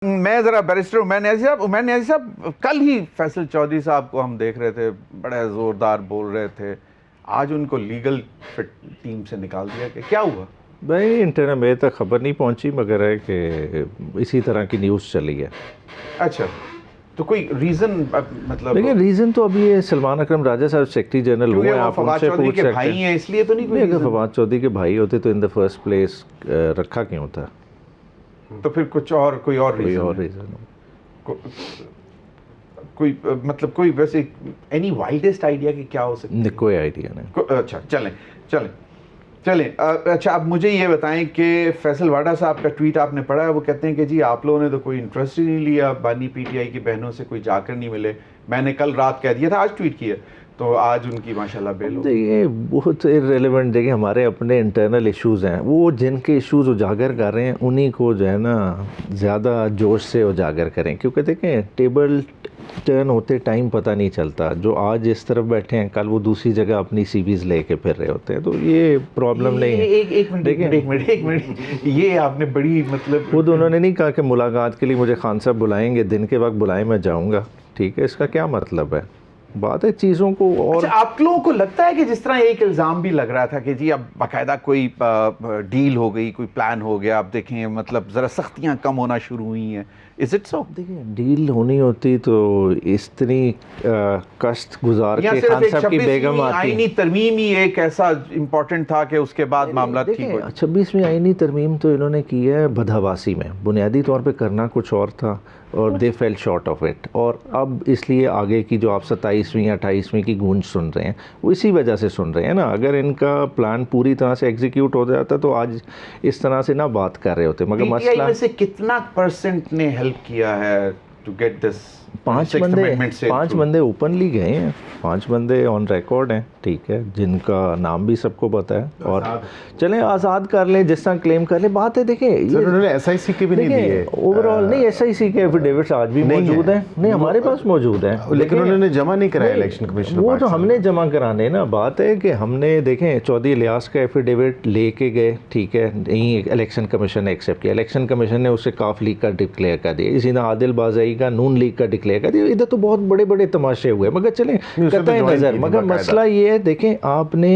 मैं ज़रा बैरिस्टर उमैर न्याज़ी साहब, कल ही फैसल चौधरी साहब को हम देख रहे थे, बड़ा ज़ोरदार बोल रहे थे, आज उनको लीगल फिट टीम से निकाल दिया कि क्या हुआ? भाई इंटरनेट मेरे तक खबर नहीं पहुंची, मगर है कि इसी तरह की न्यूज़ चली है। अच्छा, तो कोई रीज़न मतलब? लेकिन रीज़न तो अभी ये सलमान अकरम राजा साहब सेक्रेटरी जनरल हुए हैं, आप उनसे पूछ सकते हैं। भाई हैं इसलिए तो नहीं कोई? अगर फवाद चौधरी के भाई होते तो इन द फर्स्ट प्लेस रखा क्यों था? तो फिर कोई और रीज़न कोई मतलब कोई वैसे एनी वाइल्डेस्ट आइडिया कि क्या हो सकता है? कोई आइडिया नहीं। अच्छा, चलें। अच्छा, अब मुझे ये बताएं कि फैसल वाडा साहब का ट्वीट आपने पढ़ा है? वो कहते हैं कि जी आप लोगों ने तो कोई इंटरेस्ट ही नहीं लिया, बानी पीटीआई की बहनों से कोई जाकर नहीं मिले। मैंने कल रात कह दिया था, आज ट्वीट किया, तो आज उनकी माशाल्लाह बेल हो। देखिए बहुत इररिलेवेंट, देखिए हमारे अपने इंटरनल इश्यूज़ हैं, वो जिनके इश्यूज़ उजागर कर रहे हैं उन्हीं को जो है ना ज़्यादा जोश से उजागर करें, क्योंकि देखें टेबल टर्न होते टाइम पता नहीं चलता। जो आज इस तरफ बैठे हैं कल वो दूसरी जगह अपनी सीवीज़ लेके फिर रहे होते हैं, तो ये प्रॉब्लम नहीं है। एक मिनट, ये आपने बड़ी मतलब खुद उन्होंने नहीं कहा कि मुलाकात के लिए मुझे खान साहब बुलाएंगे, दिन के वक्त बुलाएं मैं जाऊँगा, ठीक है, इसका क्या मतलब है? बात है चीज़ों को। और अच्छा, आप लोगों को लगता है कि जिस तरह एक इल्ज़ाम भी लग रहा था कि जी अब बाकायदा कोई डील हो गई, कोई प्लान हो गया, आप देखें मतलब ज़रा सख्तियाँ कम होना शुरू हुई हैं, इज़ इट सो? देखिए डील होनी होती तो इतनी कष्ट गुजार के खान साहब की बेगम आती। आईनी तरमीम ही एक ऐसा इम्पोर्टेंट था कि उसके बाद मामला ठीक हो। 26वीं आईनी तरमीम तो इन्होंने की है बदहवासी में, बुनियादी तौर पे करना कुछ और था और दे फेल शॉर्ट ऑफ इट। और अब इसलिए आगे की जो आप 27वीं 28वीं की गूंज सुन रहे हैं वो इसी वजह से सुन रहे हैं ना। अगर इनका प्लान पूरी तरह से एग्जीक्यूट हो जाता तो आज इस तरह से ना बात कर रहे होते। मगर मसला में से कितना % ने हेल्प किया है टू गेट दिस? 5 बंदे ओपनली गए हैं, 5 बंदे ऑन रिकॉर्ड हैं, ठीक है, जिनका नाम भी सबको पता है। और चलें आज़ाद कर लें, जिस तरह क्लेम कर लें, बात है देखें उन्होंने एसआईसी के भी नहीं दिए ओवरऑल। नहीं, एसआईसी के एफिडेविट्स आज भी मौजूद हैं, नहीं हमारे पास मौजूद हैं, लेकिन उन्होंने जमा नहीं कराया इलेक्शन कमीशन। वो तो हमने जमा कराने ना। बात है कि हमने देखें चौधरी इलियास का एफिडेविट लेके गए, ठीक है, नहीं इलेक्शन कमीशन ने एक्सेप्ट किया, इलेक्शन कमीशन ने उसे काफ लीग का डिक्लेयर कर दिया, इसी तरह आदिल बाज़ाई का नून लीग का डिक्लेयर कर दिया। इधर तो बहुत बड़े बड़े तमाशे हुए, मगर चलें कतई नज़र, मगर मसला ये है देखें आपने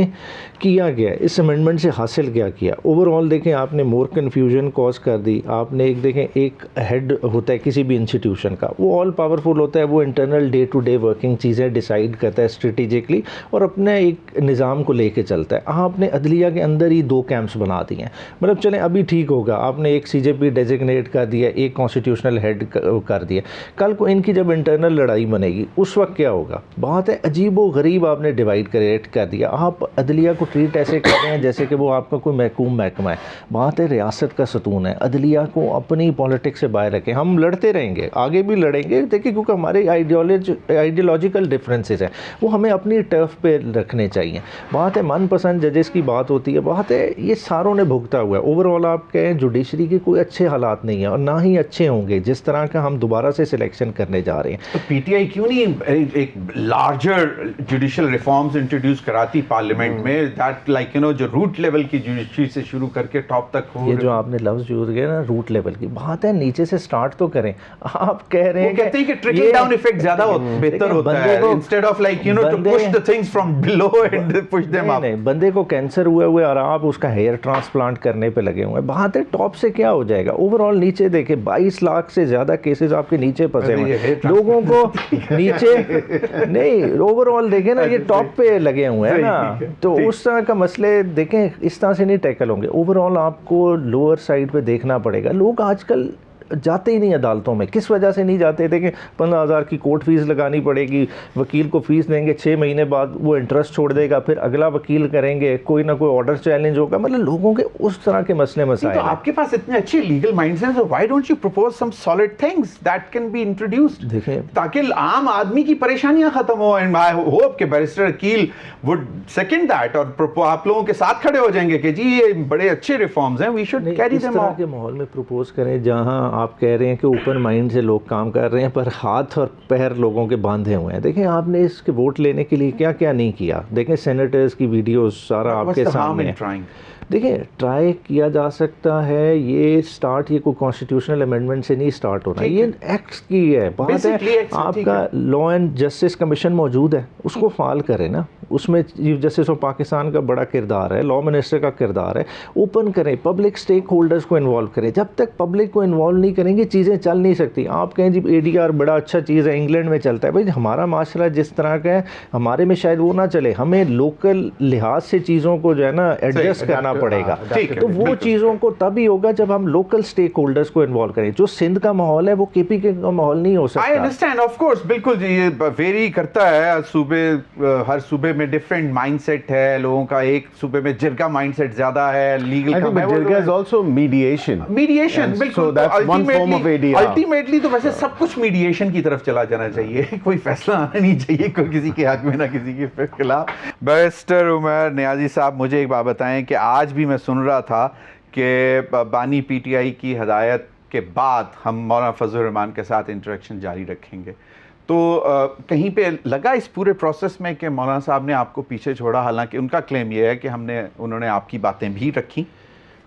किया गया, इस अमेंडमेंट से हासिल क्या किया। ओवरऑल देखें आपने मोर कन्फ्यूजन कॉज कर दी। आपने एक देखें एक हेड होता है किसी भी इंस्टीट्यूशन का, वो ऑल पावरफुल होता है, वो internal day to day working चीज़ें डिसाइड करता है स्ट्रेटेजिकली और अपने एक निज़ाम को लेके चलता है। आपने अदलिया के अंदर ही 2 कैंप्स बना दिए हैं, मतलब चलें अभी ठीक होगा, आपने एक CJP डेजिग्नेट कर दिया, एक कॉन्स्टिट्यूशनल हेड कर दिया, कल को इनकी जब इंटरनल लड़ाई बनेगी उस वक्त क्या होगा? बात है अजीब व गरीब आपने डिवाइड कर दिया। आप अदलिया को ट्रीट ऐसे कर रहे हैं जैसे कि वो आपका कोई महकूम महकमा है। बात है रियासत का सतून है, अदलिया को अपनी पॉलिटिक्स से बाहर रखें। हम लड़ते रहेंगे, आगे भी लड़ेंगे, देखिए क्योंकि हमारे आइडियोलॉजिकल डिफरेंसेस हैं, वो हमें अपनी टर्फ पे रखने चाहिए। बात है मनपसंद जजेस की बात होती है, बात है ये सारों ने भुगता हुआ है। ओवरऑल आप कहें जुडिशरी के कोई अच्छे हालात नहीं है और ना ही अच्छे होंगे जिस तरह का हम दोबारा से सिलेक्शन करने जा रहे हैं। तो पीटीआई क्यों नहीं एक लार्जर जुडिशियल रिफॉर्म्स इंट्रोड्यूस कराती पार्लियामेंट में, दैट लाइक यू नो जो रूट लेवल की जुडिशरी से शुरू करके टॉप तक हो? ये जो आपने लफ्ज़ यूज़ किया ना रूट लेवल की, बात है नीचे से स्टार्ट तो करें। आप कह रहे हैं कहते हैं कि ट्रिकल डाउन इफेक्ट ज़्यादा बेहतर होता है instead of like you know to push the things from below and push them up. नहीं, बंदे को कैंसर हुए और आप उसका हेयर ट्रांसप्लांट करने पे लगे हुए हैं। बात है टॉप से क्या हो जाएगा? ओवरऑल नीचे देखें 22 लाख से ज़्यादा केसेस आपके नीचे फंसे हुए हैं, लोगों को नीचे नहीं, ओवरऑल देखें ना ये टॉप पे लगे हुए हैं ना, तो उस तरह का मसले देखें इस तरह से नहीं टैकल होंगे। ओवरऑल आपको लोअर साइड पे देखना पड़ेगा। लोग आजकल जाते ही नहीं अदालतों में, किस वजह से नहीं जाते थे कि 15,000 की कोर्ट फीस लगानी पड़ेगी, वकील को फीस देंगे, 6 महीने बाद वो इंटरेस्ट छोड़ देगा, फिर अगला वकील करेंगे, कोई ना कोई ऑर्डर चैलेंज होगा, मतलब लोगों के उस तरह के मसले मसाइल। तो आपके पास इतने अच्छे लीगल माइंड्स हैं, so why don't you propose some solid things that can be introduced, देखें ताकि आम आदमी की परेशानियां खत्म हो। एंड आई होप कि barrister Aqeel would second that और आप लोगों के साथ खड़े हो जाएंगे कि जी ये बड़े अच्छे रिफॉर्म्स हैं, we should carry them out. के माहौल में प्रपोज करें जहां आप कह रहे हैं कि ओपन माइंड से लोग काम कर रहे हैं पर हाथ और पैर लोगों के बांधे हुए हैं। देखें आपने इसके वोट लेने के लिए क्या क्या नहीं किया, देखें सेनेटर्स की वीडियोस सारा आपके सामने है। देखिए ट्राई किया जा सकता है, ये कोई कॉन्स्टिट्यूशनल अमेंडमेंट से नहीं स्टार्ट होना, ये एक्ट्स की है बात है। आपका लॉ एंड जस्टिस कमीशन मौजूद है, उसको फाल करें ना, उसमें चीफ जस्टिस ऑफ पाकिस्तान का बड़ा किरदार है, लॉ मिनिस्टर का किरदार है, ओपन करें, पब्लिक स्टेक होल्डर्स को इन्वॉल्व करें। जब तक पब्लिक को इन्वॉल्व नहीं करेंगे चीज़ें चल नहीं सकती। आप कहें जी ADR बड़ा अच्छा चीज़ है, इंग्लैंड में चलता है, भाई हमारा माशरा जिस तरह का है हमारे में शायद वो ना चले, हमें लोकल लिहाज से चीज़ों को जो है ना एडजस्ट करना पड़ेगा। तो वो चीज़ों को तभी होगा जब हम लोकल स्टेक होल्डर्स को इन्वॉल्व करें। जो सिंध का माहौल है वो KP का माहौल नहीं हो सकता। आई अंडरस्टैंड, ऑफ कोर्स, बिल्कुल जी, ये वेरी करता है सूबे, हर सूबे में डिफरेंट माइंडसेट है लोगों का। एक सूबे में जिरगा माइंडसेट ज्यादा है, लीगल का है, जिरगा इज आल्सो मीडिएशन बिल्कुल। अल्टीमेटली तो वैसे सब कुछ मीडिएशन की तरफ चला जाना चाहिए, कोई फैसला आना नहीं चाहिए कोई किसी के हक में ना किसी के खिलाफ। बैरिस्टर उमर नियाजी साहब, मुझे एक बात बताएं कि आज भी मैं सुन रहा था कि बानी PTI की हदायत के बाद हम मौलाना फजल रहमान के साथ इंटरेक्शन जारी रखेंगे, तो कहीं पे लगा इस पूरे प्रोसेस में कि मौलाना साहब ने आपको पीछे छोड़ा? हालांकि उनका क्लेम ये है कि उन्होंने आपकी बातें भी रखी।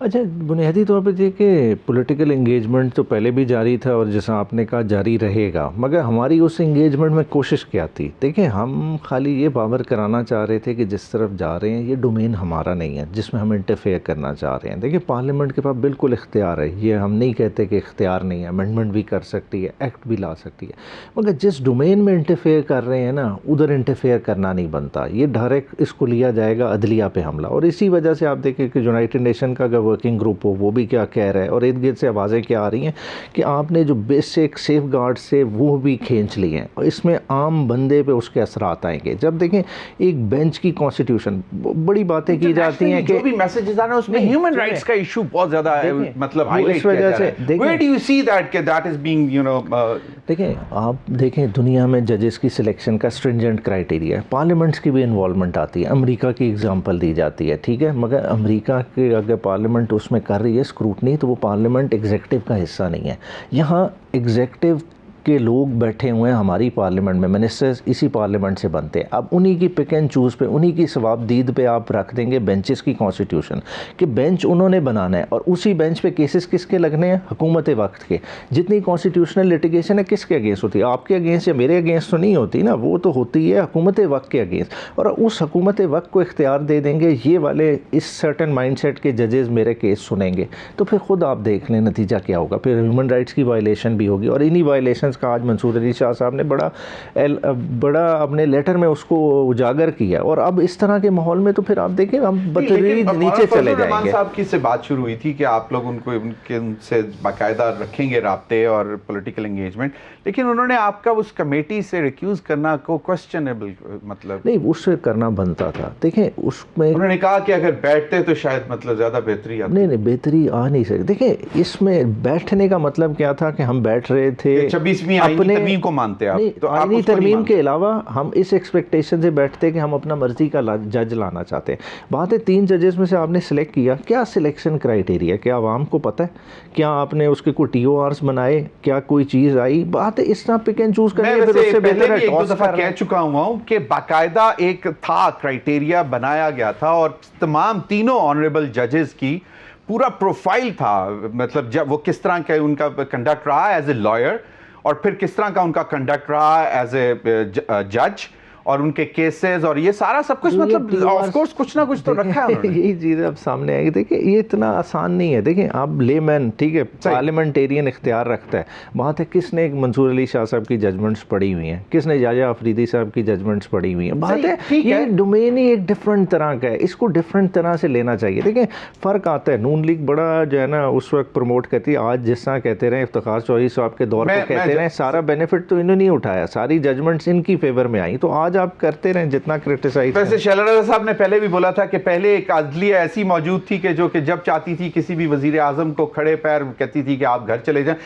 अच्छा, बुनियादी तौर पे देखिए पॉलिटिकल एंगेजमेंट तो पहले भी जारी था और जैसा आपने कहा जारी रहेगा, मगर हमारी उस एंगेजमेंट में कोशिश क्या थी? देखिए हम खाली ये बावर कराना चाह रहे थे कि जिस तरफ जा रहे हैं ये डोमेन हमारा नहीं है जिसमें हम इंटरफेयर करना चाह रहे हैं। देखिए पार्लियामेंट के पास बिल्कुल इख्तियार है, ये हम नहीं कहते कि इख्तियार नहीं है, अमेंडमेंट भी कर सकती है, एक्ट भी ला सकती है, मगर जिस डोमेन में इंटरफेयर कर रहे हैं ना उधर इंटरफेयर करना नहीं बनता। ये डायरेक्ट इसको लिया जाएगा अदलिया पे हमला। और इसी वजह से आप देखें कि यूनाइटेड नेशन का वर्किंग ग्रुप हो वो भी क्या कह रहा है और इर्द गिर्द से आवाज़ें क्या आ रही हैं कि आपने जो बेसिक सेफ गार्ड से वो भी खींच लिए हैं और इसमें आम बंदे पे उसके असरात आएंगे। जब देखें एक बेंच की कॉन्स्टिट्यूशन, बड़ी बातें की जाती हैं कि जो भी मैसेजेस आ रहे हैं उसमें ह्यूमन राइट्स का इशू बहुत ज़्यादा मतलब हाईलाइट किया जा रहा है। Where do you see that is being देखें आप देखें दुनिया में जजेस की सिलेक्शन का स्ट्रिंजेंट क्राइटेरिया है, पार्लियामेंट्स की भी इन्वॉल्वमेंट आती है, अमेरिका की एग्जांपल दी जाती है, ठीक है, मगर अमेरिका के अगर पार्लियामेंट उसमें कर रही है स्क्रूटनी तो वो पार्लियामेंट एग्जीक्यूटिव का हिस्सा नहीं है। यहाँ एग्जीक्यूटिव के लोग बैठे हुए हैं हमारी पार्लियामेंट में, मिनिस्टर्स इसी पार्लियामेंट से बनते हैं। अब उन्हीं की पिक एंड चूज़ पे, उन्हीं की सवाबदीद पे आप रख देंगे बेंचेस की कॉन्स्टिट्यूशन कि बेंच उन्होंने बनाना है और उसी बेंच पे केसेस किसके लगने हैं? हुकूमत वक्त के। जितनी कॉन्स्टिट्यूशनल लिटिगेशन है किसके अगेंस्ट होती है? आपके अगेंस्ट या मेरे अगेंस्ट तो नहीं होती ना, वो तो होती है हुकूमत वक्त के अगेंस्ट। और उस हुकूमत वक्त को इख्तियार दे देंगे ये वाले इस सर्टन माइंडसेट के जजेस मेरे केस सुनेंगे, तो फिर खुद आप देख लें नतीजा क्या होगा। फिर ह्यूमन राइट्स की वायलेशन भी होगी और इन्हीं वायलेशन का आज मंसूर अली शाह साहब ने बड़ा अपने लेटर में उसको उजागर किया। और अब इस तरह के माहौल में तो फिर आप देखें हम बतदरीज नीचे चले जाएंगे। साहब की से बात शुरू हुई थी कि आप लोग उनसे बाकायदा रखेंगे राब्ते और पॉलिटिकल एंगेजमेंट, लेकिन उन्होंने आपका उस कमेटी से रिक्यूज करना को क्वेश्चनेबल मतलब नहीं उससे करना बनता था। देखें उसमें उन्होंने कहा कि अगर बैठते तो शायद मतलब ज़्यादा बेहतरी आती। नहीं बेहतरी आ नहीं सकती। देखें इसमें बैठने का मतलब क्या था कि हम बैठ रहे थे 26वीं आईनी तरमीम को मानते हैं आप, तो आईनी तरमीम के अलावा हम इस एक्सपेक्टेशन से बैठते कि हम अपना मर्जी का जज लाना चाहते हैं। बात है 3 जजेस में से आपने सिलेक्ट किया, क्या सिलेक्शन क्राइटेरिया, क्या आवाम को पता है? क्या आपने उसके कोई TORs बनाए? क्या कोई चीज़ आई? बात है इस तरह पिक एंड चूज करने फिर उससे बेहतर है। एक दो दफा कह चुका हूँ कि बाकायदा एक था क्राइटेरिया बनाया गया था और तमाम तीनों ऑनरेबल जजेस की पूरा प्रोफाइल था, मतलब जब वो किस तरह का उनका कंडक्ट रहा एज ए लॉयर और फिर किस तरह का उनका कंडक्ट रहा एज ए जज और उनके केसेस और ये सारा सब कुछ, मतलब ऑफ कोर्स कुछ ना कुछ तो रखा है उन्होंने। यही चीज़ अब सामने आएगी। देखिए ये इतना आसान नहीं है। देखिए आप लेमैन, ठीक है, पार्लियामेंटेरियन इख्तियार रखता है। बात है किसने मंसूर अली शाह साहब की जजमेंट्स पढ़ी हुई हैं, किसने याया अफरीदी साहब की जजमेंट्स पढ़ी हुई हैं। बात है ये डोमेन ही एक डिफरेंट तरह का है, इसको डिफरेंट तरह से लेना चाहिए। देखिए फ़र्क आता है। नून लीग बड़ा जो है ना उस वक्त प्रमोट करती है, आज जिस तरह कहते रहे इफ्तिखार चौधरी साहब के दौर पर कहते रहे सारा बेनिफिट तो इन्होंने नहीं उठाया, सारी जजमेंट्स इनकी फेवर में आई, तो आज आप करते रहें जितना क्रिटिसाइज। वैसे शैला साहब ने पहले भी बोला था कि पहले एक अदलिया ऐसी मौजूद थी कि जो कि जब चाहती थी किसी भी वजीर आजम को खड़े पैर कहती थी कि आप घर चले जाएं।